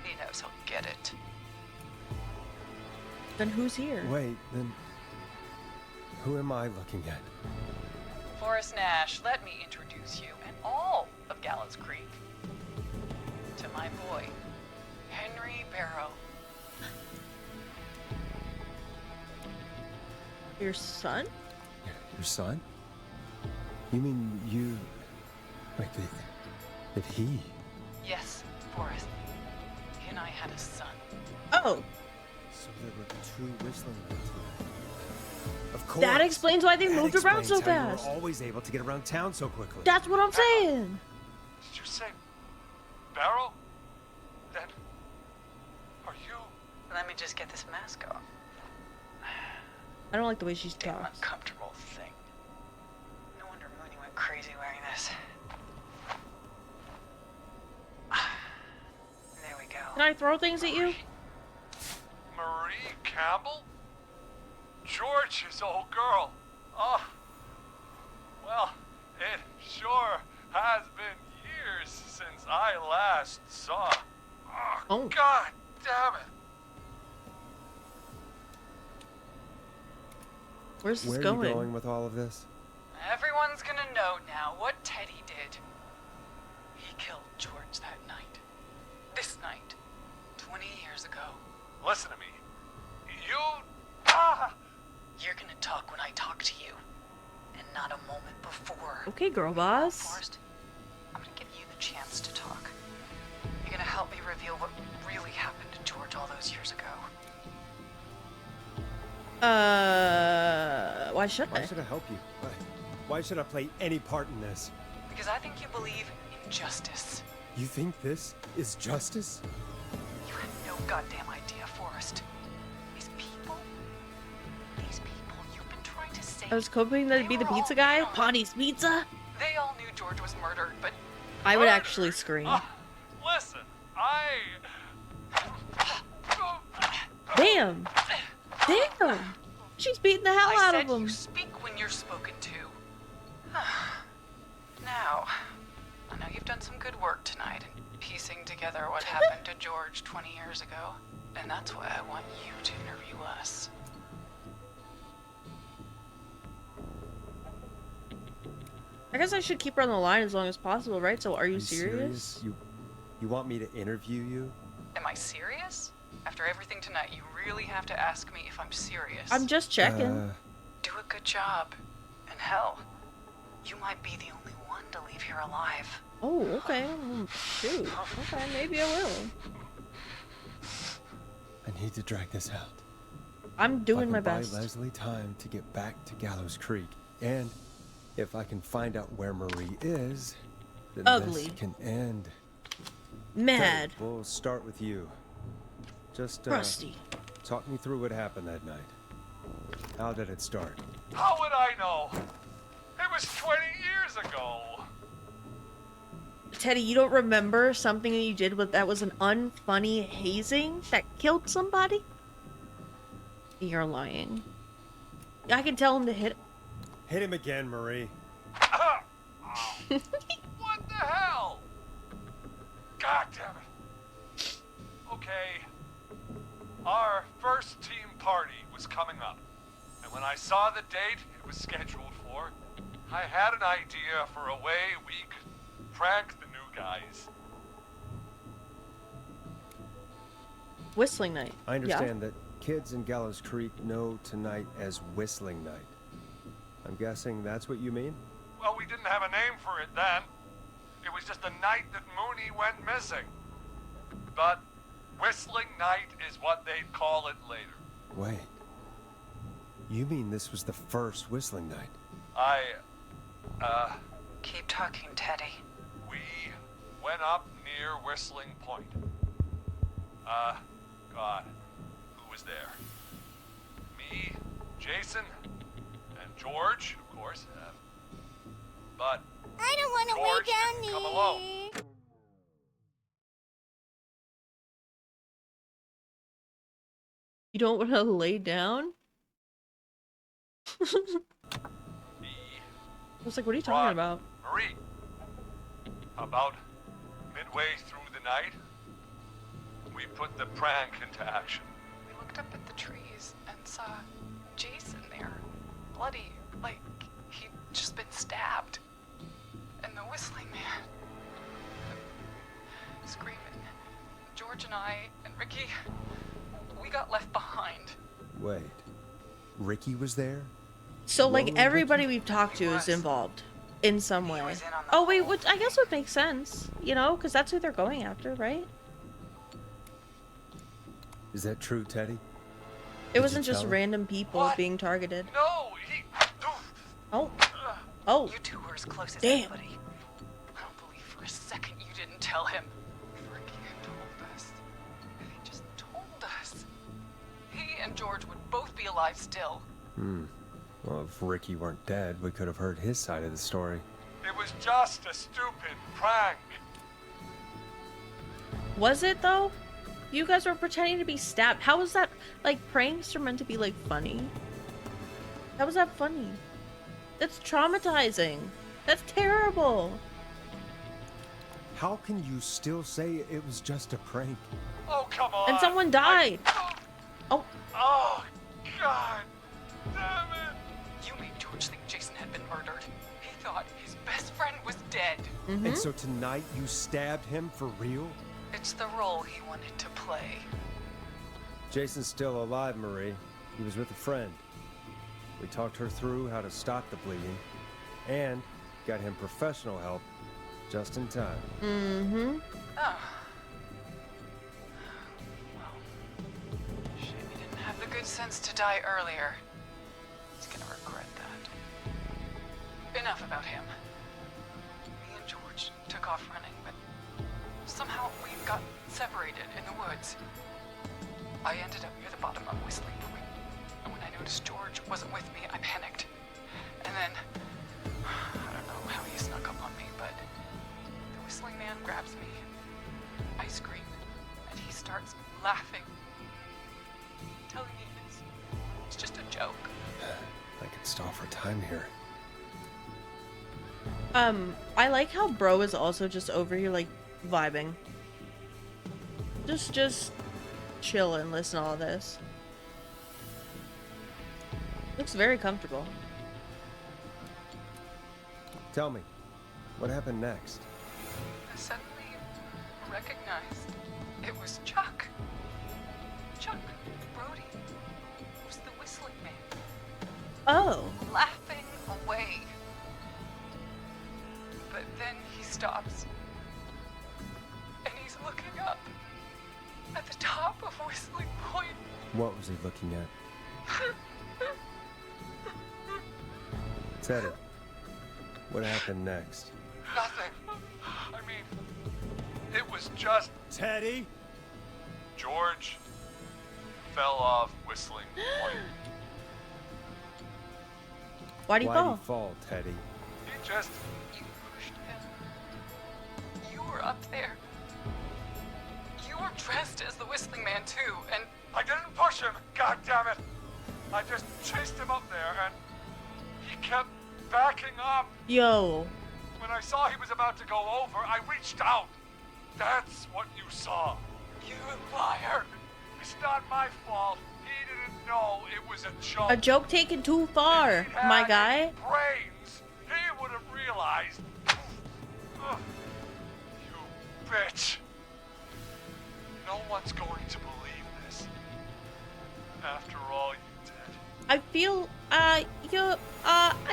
Speaker 8: he knows he'll get it.
Speaker 1: Then who's here?
Speaker 3: Wait, then who am I looking at?
Speaker 8: Forrest Nash, let me introduce you and all of Gallows Creek to my boy, Henry Barrow.
Speaker 1: Your son?
Speaker 3: Your son? You mean you... Like that he...
Speaker 8: Yes, Forrest. He and I had a son.
Speaker 1: Oh,
Speaker 3: So there were two whistling men tonight. Of course.
Speaker 1: that explains why they
Speaker 3: That
Speaker 1: moved around so
Speaker 3: explains how
Speaker 1: fast.
Speaker 3: You were always able to get around town so quickly.
Speaker 1: That's what I'm saying.
Speaker 7: Did you say Barrow? Then are you?
Speaker 8: Let me just get this mask off.
Speaker 1: I don't like the way she
Speaker 8: Damn
Speaker 1: talks.
Speaker 8: uncomfortable thing. No wonder Mooney went crazy wearing this. There we go.
Speaker 1: Can I throw things at you?
Speaker 7: Marie Campbell? George's old girl. Oh. Well, it sure has been years since I last saw.
Speaker 1: Oh.
Speaker 7: God damn it.
Speaker 1: Where's this
Speaker 3: Where are
Speaker 1: going?
Speaker 3: you going with all of this?
Speaker 8: Everyone's gonna know now what Teddy did. He killed George that night. This night. 20 years ago.
Speaker 7: Listen to me. You...
Speaker 8: You're gonna talk when I talk to you. And not a moment before.
Speaker 1: Okay, girl boss.
Speaker 8: Forrest, I'm gonna give you the chance to talk. You're gonna help me reveal what really happened to George all those years ago.
Speaker 1: Why shouldn't
Speaker 3: Why
Speaker 1: I?
Speaker 3: should I help you? Why should I play any part in this?
Speaker 8: Because I think you believe in justice.
Speaker 3: You think this is justice?
Speaker 8: You have no goddamn idea, Forrest. These people you've been trying to save.
Speaker 1: I was hoping that'd be the
Speaker 8: they were
Speaker 1: pizza
Speaker 8: all
Speaker 1: guy.
Speaker 8: in on it.
Speaker 1: Potty's Pizza?
Speaker 8: They all knew George was murdered, but
Speaker 1: I would actually scream.
Speaker 7: Listen, I...
Speaker 1: Damn! Damn! She's beating the hell
Speaker 8: I
Speaker 1: out
Speaker 8: said
Speaker 1: of him.
Speaker 8: you speak when you're spoken to. Now, I know you've done some good work tonight in piecing together what happened to George 20 years ago, and that's why I want you to interview us.
Speaker 1: I guess I should keep her on the line as long as possible, right? So are you
Speaker 3: Are you
Speaker 1: serious?
Speaker 3: You want me to interview you?
Speaker 8: Am I serious? After everything tonight, you really have to ask me if I'm serious.
Speaker 1: I'm just checking.
Speaker 8: Do a good job. And hell, you might be the only one to leave here alive.
Speaker 1: Oh, okay. Shoot. Okay, maybe I will.
Speaker 3: I need to drag this out.
Speaker 1: I'm doing my
Speaker 3: If I can
Speaker 1: best.
Speaker 3: buy Leslie time to get back to Gallows Creek, and if I can find out where Marie is, then
Speaker 1: Ugly.
Speaker 3: this can end.
Speaker 1: Mad.
Speaker 3: Okay, we'll start with you. Just
Speaker 1: Rusty.
Speaker 3: talk me through what happened that night. How did it start?
Speaker 7: How would I know? It was 20 years ago.
Speaker 1: Teddy, you don't remember something that you did that was an unfunny hazing that killed somebody? You're lying. I can tell him to hit.
Speaker 3: Hit him again, Marie.
Speaker 7: What the hell? God damn it. Okay. Our first team party was coming up. And when I saw the date it was scheduled for, I had an idea for a way we could prank the new guys.
Speaker 1: Whistling night.
Speaker 3: I understand that kids in Gallows Creek know tonight as Whistling Night. I'm guessing that's what you mean?
Speaker 7: Well, we didn't have a name for it then. It was just the night that Mooney went missing. But Whistling Night is what they'd call it later.
Speaker 3: Wait. You mean this was the first Whistling Night?
Speaker 8: Keep talking, Teddy.
Speaker 7: We went up near Whistling Point. God, who was there? Me, Jason, and George, of course. But
Speaker 5: I don't want to
Speaker 7: George
Speaker 5: wake down
Speaker 7: didn't come alone.
Speaker 1: You don't want to lay down? I was like, what are you talking about?
Speaker 7: Marie, about midway through the night, we put the prank into action.
Speaker 8: We looked up at the trees and saw Jason there, bloody, like he'd just been stabbed. And the whistling man, screaming. George and I and Ricky, we got left behind.
Speaker 3: Wait. Ricky was there?
Speaker 1: So like
Speaker 3: Roland
Speaker 1: everybody
Speaker 3: Ricky?
Speaker 1: we've talked to is involved in some way.
Speaker 2: was in on the
Speaker 1: Oh wait,
Speaker 2: whole
Speaker 1: which I guess would make sense, you know, because that's who they're going after, right?
Speaker 3: Is that true, Teddy?
Speaker 1: It
Speaker 3: you
Speaker 1: wasn't just
Speaker 3: tell him?
Speaker 1: random people
Speaker 7: What?
Speaker 1: being targeted.
Speaker 7: No, he.
Speaker 1: Oh, oh,
Speaker 2: You two were as close as
Speaker 1: Damn.
Speaker 2: anybody.
Speaker 8: I don't believe for a second you didn't tell him. Ricky had told us. He just told us. He and George would both be alive still.
Speaker 3: Well, if Ricky weren't dead, we could have heard his side of the story.
Speaker 7: It was just a stupid prank.
Speaker 1: was it though? You guys were pretending to be stabbed. How was that? Like pranks are meant to be like funny. How was that funny? That's traumatizing. That's terrible.
Speaker 3: How can you still say it was just a prank?
Speaker 7: Oh, come on.
Speaker 1: And someone died. Oh,
Speaker 7: Oh, God. Damn it.
Speaker 8: You made George think Jason had been murdered. He thought his best friend was dead.
Speaker 3: And so tonight you stabbed him for real?
Speaker 8: It's the role he wanted to play.
Speaker 3: Jason's still alive, Marie. He was with a friend. We talked her through how to stop the bleeding and got him professional help just in time.
Speaker 8: Oh. Well, shame he didn't have the good sense to die earlier. He's gonna regret that. Enough about him. Me and George took off running, but somehow we got separated in the woods. I ended up near the bottom of Whistling Point, and when I noticed George wasn't with me, I panicked. And then, I don't know how he snuck up on me, but the Whistling Man grabs me. I scream, and he starts laughing, telling me it's just a joke.
Speaker 3: I could stall for time here.
Speaker 1: I like how bro is also just over here like vibing. Just chill and listen to all this. Looks very comfortable.
Speaker 3: Tell me, what happened next?
Speaker 8: I suddenly recognized it was Chuck. Chuck Brody was the Whistling Man,
Speaker 1: Oh,
Speaker 8: laughing away. But then he stops, and he's looking up at the top of Whistling Point.
Speaker 3: What was he looking at? Teddy, what happened next?
Speaker 7: Nothing. I mean, it was just
Speaker 3: Teddy?
Speaker 7: George fell off Whistling Point.
Speaker 1: why'd he
Speaker 3: Why'd
Speaker 1: fall?
Speaker 3: he fall, Teddy?
Speaker 7: He just.
Speaker 8: You pushed him. You were up there. You were dressed as the Whistling Man too, and
Speaker 7: I didn't push him, God damn it! I just chased him up there and he kept backing up.
Speaker 1: Yo,
Speaker 7: When I saw he was about to go over, I reached out. That's what you saw.
Speaker 8: you liar.
Speaker 7: It's not my fault. He didn't know it was a joke.
Speaker 1: a joke taken too far,
Speaker 7: If he'd had
Speaker 1: my
Speaker 7: any
Speaker 1: guy.
Speaker 7: brains, he would have realized. Ugh. You bitch. No one's going to believe this. After all you did.
Speaker 1: I feel, I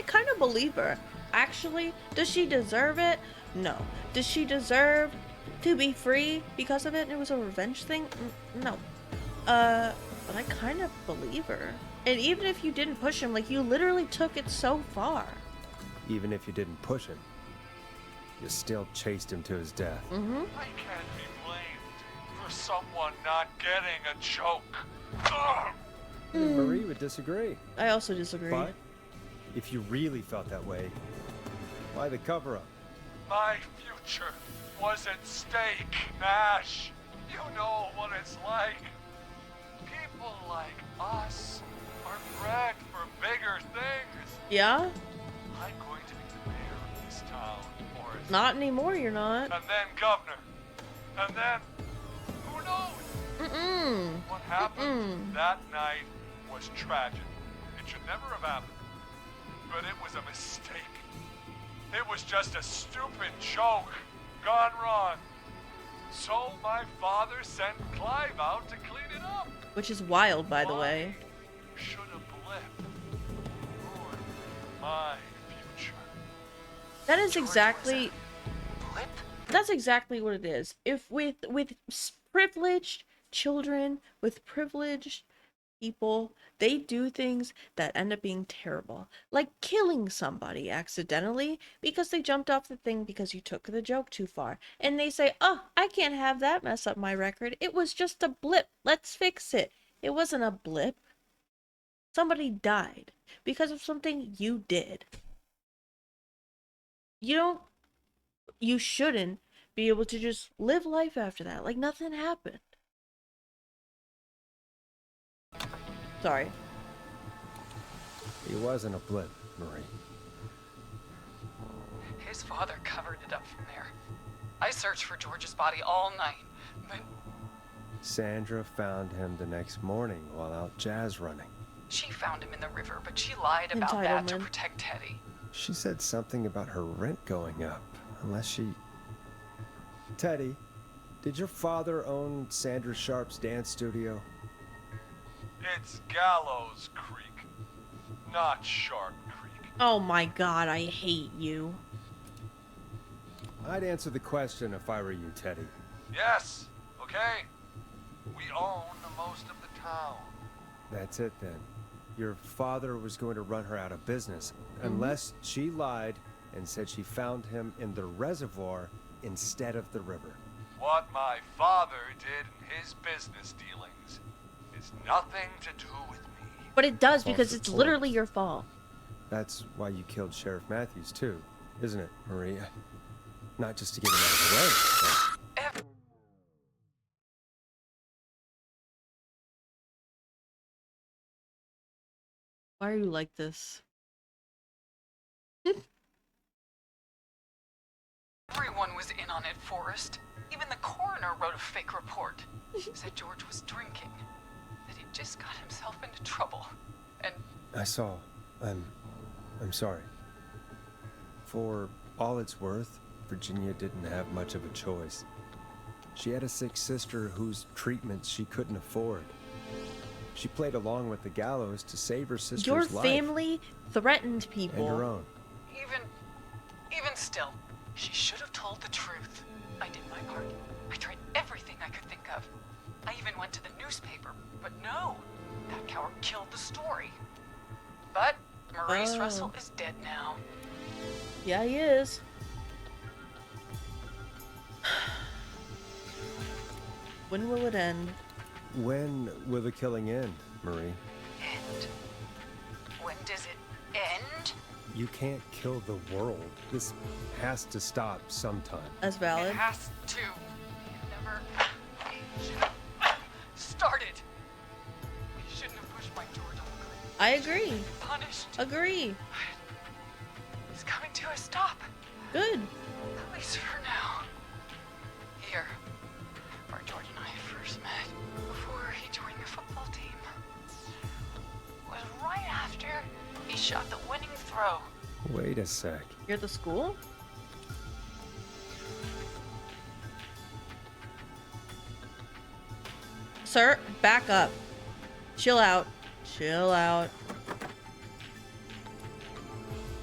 Speaker 1: kind of believe her. Actually, does she deserve it? No. Does she deserve to be free because of it and it was a revenge thing? No. But I kind of believe her. And even if you didn't push him, like, you literally took it so far.
Speaker 3: Even if you didn't push him, you still chased him to his death.
Speaker 7: I can't be blamed for someone not getting a joke. Ugh.
Speaker 3: Marie would disagree.
Speaker 1: I also disagree.
Speaker 3: But if you really felt that way, why the cover-up?
Speaker 7: My future was at stake, Nash. You know what it's like. People like us are bred for bigger things.
Speaker 1: Yeah?
Speaker 7: I'm going to be the mayor of this town, Forrest.
Speaker 1: Not anymore, you're not.
Speaker 7: And then governor. And then, who knows?
Speaker 1: Mm-mm.
Speaker 7: What happened that night was tragic. It should never have happened. But it was a mistake. It was just a stupid joke gone wrong. So my father sent Clive out to clean it up.
Speaker 1: Which is wild, by the way.
Speaker 7: Should have blipped. My future.
Speaker 1: That is
Speaker 8: George was
Speaker 1: exactly.
Speaker 8: Blip?
Speaker 1: That's exactly what it is. If with privileged children, with privileged people, they do things that end up being terrible, like killing somebody accidentally because they jumped off the thing because you took the joke too far, and they say, "Oh, I can't have that mess up my record. It was just a blip. Let's fix it." It wasn't a blip. Somebody died because of something you did. You shouldn't be able to just live life after that like nothing happened. Sorry.
Speaker 3: It wasn't a blip, Marie.
Speaker 8: His father covered it up from there. I searched for George's body all night, but
Speaker 3: Sandra found him the next morning while out jazz running.
Speaker 8: she found him in the river, but she lied about that to
Speaker 1: Entitlement.
Speaker 8: protect Teddy.
Speaker 3: She said something about her rent going up, unless she... Teddy, did your father own Sandra Sharp's dance studio?
Speaker 7: It's Gallows Creek, not Sharp Creek.
Speaker 1: Oh my god, I hate you.
Speaker 3: I'd answer the question if I were you, Teddy.
Speaker 7: Yes, okay. We own the most of the town.
Speaker 3: That's it then. Your father was going to run her out of business, unless she lied and said she found him in the reservoir instead of the river.
Speaker 7: What my father did in his business dealings is nothing to do with me.
Speaker 1: But it does
Speaker 3: False
Speaker 1: because it's
Speaker 3: report.
Speaker 1: literally your fault.
Speaker 3: That's why you killed Sheriff Matthews too, isn't it, Maria? Not just to get him out of the way.
Speaker 8: Ev-
Speaker 1: Why are you like this?
Speaker 8: Everyone was in on it, Forrest. Even the coroner wrote a fake report. Said George was drinking. That he just got himself into trouble. And
Speaker 3: I saw. I'm sorry. For all it's worth, Virginia didn't have much of a choice. She had a sick sister whose treatments she couldn't afford. She played along with the gallows to save her sister's
Speaker 1: Your
Speaker 3: life
Speaker 1: family threatened
Speaker 3: and
Speaker 1: people.
Speaker 3: her own.
Speaker 8: even still, she should have told the truth. I did my part. I tried everything I could think of. I even went to the newspaper, but no, that coward killed the story. But Maurice
Speaker 1: Oh.
Speaker 8: Russell is dead now.
Speaker 1: Yeah, he is. When will it end?
Speaker 3: When will the killing end, Marie?
Speaker 8: End? When does it end?
Speaker 3: You can't kill the world. This has to stop sometime.
Speaker 1: That's valid.
Speaker 8: It has to. It never should have started. We shouldn't have pushed my George on the cliff.
Speaker 1: I agree.
Speaker 8: Punished.
Speaker 1: Agree.
Speaker 8: He's coming to a stop.
Speaker 1: Good.
Speaker 8: At least for now. Here, where George and I first met, before he joined the football team, was right after he shot the winning throw.
Speaker 3: Wait a sec.
Speaker 1: You're at the school? Sir, back up. Chill out. Chill out.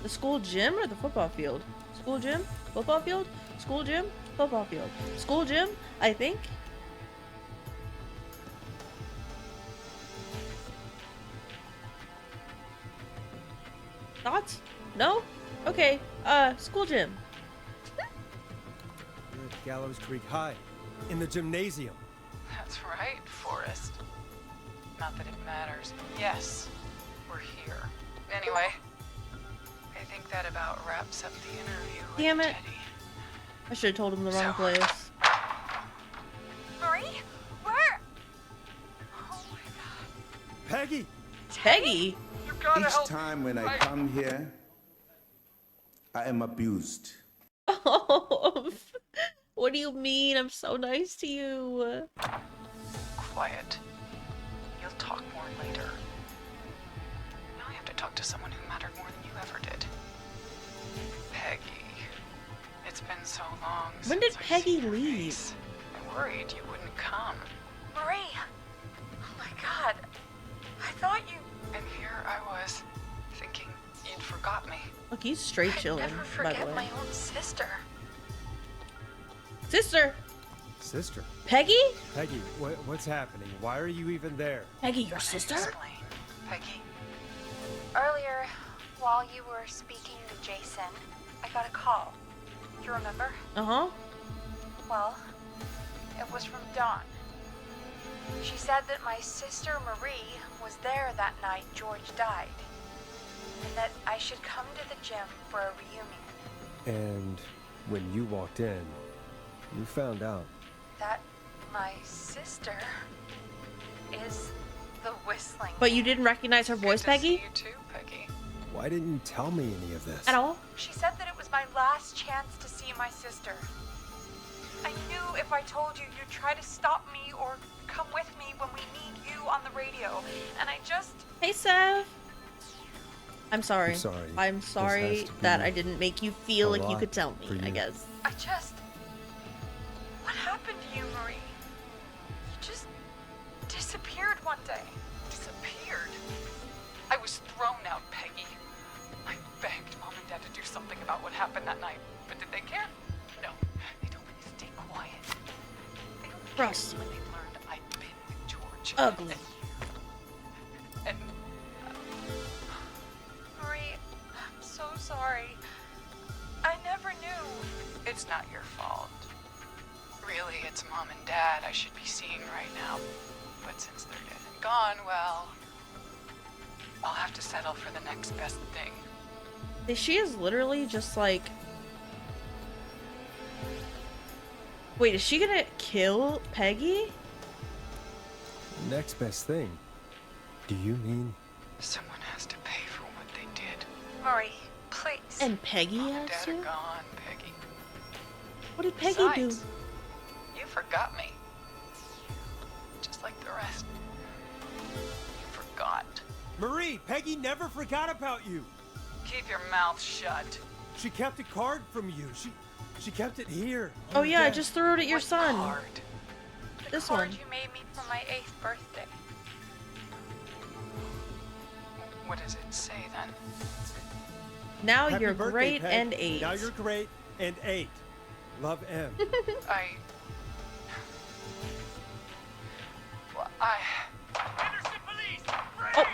Speaker 1: The school gym or the football field? School gym? Football field? School gym? Football field. School gym, I think. Thoughts? No? Okay, school gym.
Speaker 3: We're at Gallows Creek High, in the gymnasium.
Speaker 8: That's right, Forrest. Not that it matters. Yes, we're here. Anyway, I think that about wraps up the interview with
Speaker 1: Damn it.
Speaker 8: Teddy.
Speaker 1: I should have told him the wrong
Speaker 8: So-
Speaker 1: place.
Speaker 5: Marie? Where?
Speaker 8: Oh my god.
Speaker 3: Peggy!
Speaker 1: Peggy?
Speaker 7: You gotta
Speaker 9: Each
Speaker 7: help
Speaker 9: time
Speaker 7: me.
Speaker 9: when I come here, I am abused.
Speaker 1: Oh, what do you mean? I'm so nice to you.
Speaker 8: Quiet. You'll talk more later. Now I have to talk to someone who mattered more than you ever did. Peggy. It's been so long
Speaker 1: When did
Speaker 8: since I've
Speaker 1: Peggy
Speaker 8: seen your
Speaker 1: leave?
Speaker 8: face. I worried you wouldn't come.
Speaker 5: Marie! Oh my god. I thought you.
Speaker 8: And here I was, thinking you'd forgotten. forgot me.
Speaker 1: Look, he's straight
Speaker 8: I'd
Speaker 1: chilling,
Speaker 8: never
Speaker 1: by the
Speaker 8: forget
Speaker 1: way.
Speaker 8: my own sister.
Speaker 1: Sister!
Speaker 3: Sister.
Speaker 1: Peggy?
Speaker 3: Peggy, what's happening? Why are you even there?
Speaker 1: Peggy, your sister?
Speaker 8: Explain. Peggy,
Speaker 4: Earlier, while you were speaking to Jason, I got a call. You remember?
Speaker 1: Uh-huh.
Speaker 4: Well, it was from Dawn. She said that my sister Marie was there that night George died, and that I should come to the gym for a reunion.
Speaker 3: And when you walked in, you found out.
Speaker 4: That my sister is the Whistling
Speaker 1: But you didn't recognize her voice,
Speaker 8: good to see
Speaker 1: Peggy?
Speaker 8: you too, Peggy.
Speaker 3: Why didn't you tell me any of this?
Speaker 1: At all?
Speaker 4: She said that it was my last chance to see my sister. I knew if I told you, you'd try to stop me or come with me when we need you on the radio. And I just...
Speaker 1: Hey, Sev. I'm sorry.
Speaker 3: I'm sorry.
Speaker 1: I'm
Speaker 3: This
Speaker 1: sorry
Speaker 3: has to
Speaker 1: that
Speaker 3: be
Speaker 1: I didn't make you feel
Speaker 3: a
Speaker 1: like you
Speaker 3: lot
Speaker 1: could tell
Speaker 3: for
Speaker 1: me, I
Speaker 3: you.
Speaker 1: guess.
Speaker 4: What happened to you, Marie? You just disappeared one day.
Speaker 8: Disappeared. I was thrown out, Peggy. I begged Mom and Dad to do something about what happened that night, but did they care? No. They told me to stay quiet. They only cared
Speaker 1: Rusty.
Speaker 8: when they learned I'd been with George.
Speaker 1: Ugly.
Speaker 8: And
Speaker 4: Marie, I'm so sorry. I never knew.
Speaker 8: it's not your fault. Really, it's Mom and Dad I should be seeing right now. But since they're dead and gone, well, I'll have to settle for the next best thing.
Speaker 1: She is literally just like... Wait, is she gonna kill Peggy?
Speaker 3: Next best thing. Do you mean?
Speaker 8: Someone has to pay for what they did.
Speaker 4: Marie, please.
Speaker 1: And Peggy
Speaker 8: Mom and
Speaker 1: has
Speaker 8: Dad
Speaker 1: to?
Speaker 8: are gone, Peggy.
Speaker 1: What did Peggy
Speaker 8: Besides,
Speaker 1: do?
Speaker 8: you forgot me. Just like the rest. You forgot.
Speaker 3: Marie, Peggy never forgot about you.
Speaker 8: Keep your mouth shut.
Speaker 3: She kept a card from you. She kept it here.
Speaker 1: Oh
Speaker 3: on
Speaker 1: yeah, I
Speaker 3: desk.
Speaker 1: just threw it at your
Speaker 8: What
Speaker 1: son.
Speaker 8: card?
Speaker 4: The
Speaker 1: This
Speaker 4: card
Speaker 1: one.
Speaker 4: you made me for my 8th birthday.
Speaker 8: What does it say then?
Speaker 1: Now
Speaker 3: Happy
Speaker 1: you're
Speaker 3: birthday,
Speaker 1: great
Speaker 3: Peg.
Speaker 1: and 8.
Speaker 3: Now you're great and 8. Love, M.
Speaker 8: Well, I...
Speaker 1: Oh,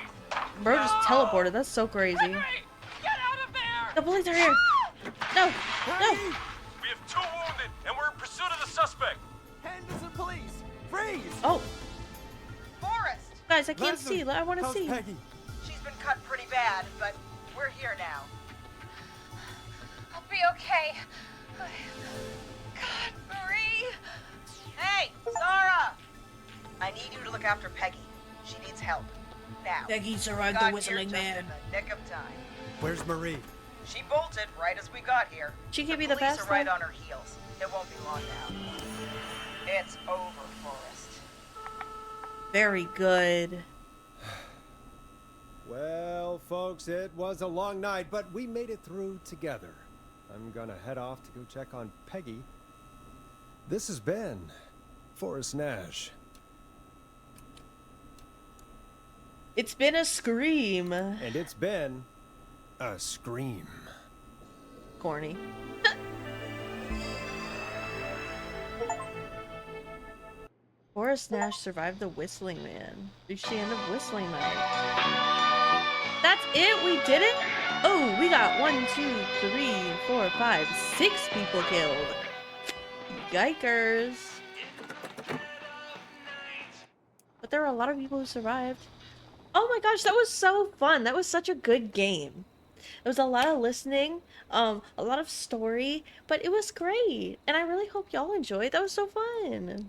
Speaker 1: bro just teleported. That's so crazy.
Speaker 8: Get out of there!
Speaker 1: The police are here. No, no.
Speaker 3: Peggy!
Speaker 6: We have 2 wounded, and we're in pursuit of the suspect.
Speaker 3: Henderson police! Freeze!
Speaker 1: Oh,
Speaker 2: Forrest!
Speaker 1: guys, I can't
Speaker 3: Leslie,
Speaker 1: see. I want to
Speaker 3: how's
Speaker 1: see.
Speaker 3: Peggy?
Speaker 2: She's been cut pretty bad, but we're here now.
Speaker 4: I'll be okay. God, Marie!
Speaker 2: Hey, Zara! I need you to look after Peggy. She needs help. Now.
Speaker 1: Peggy survived
Speaker 2: Got
Speaker 1: the Whistling
Speaker 2: here just
Speaker 1: Man.
Speaker 2: in the nick of time.
Speaker 3: Where's Marie?
Speaker 2: She bolted right as we got here.
Speaker 1: She gave you the
Speaker 2: police
Speaker 1: best,
Speaker 2: are right
Speaker 1: though?
Speaker 2: on her heels. It won't be long now. It's over, Forrest.
Speaker 1: Very good.
Speaker 3: Well, folks, it was a long night, but we made it through together. I'm gonna head off to go check on Peggy. This has been Forrest Nash.
Speaker 1: It's been a scream.
Speaker 3: And it's been a scream.
Speaker 1: Corny. Forrest Nash survived the Whistling Man. Reached the end of Whistling Night. That's it? We did it? Oh, we got 1, 2, 3, 4, 5, 6 people killed. Yikers. But there were a lot of people who survived. Oh my gosh, that was so fun. That was such a good game. There was a lot of listening, a lot of story, but it was great. And I really hope y'all enjoyed. That was so fun.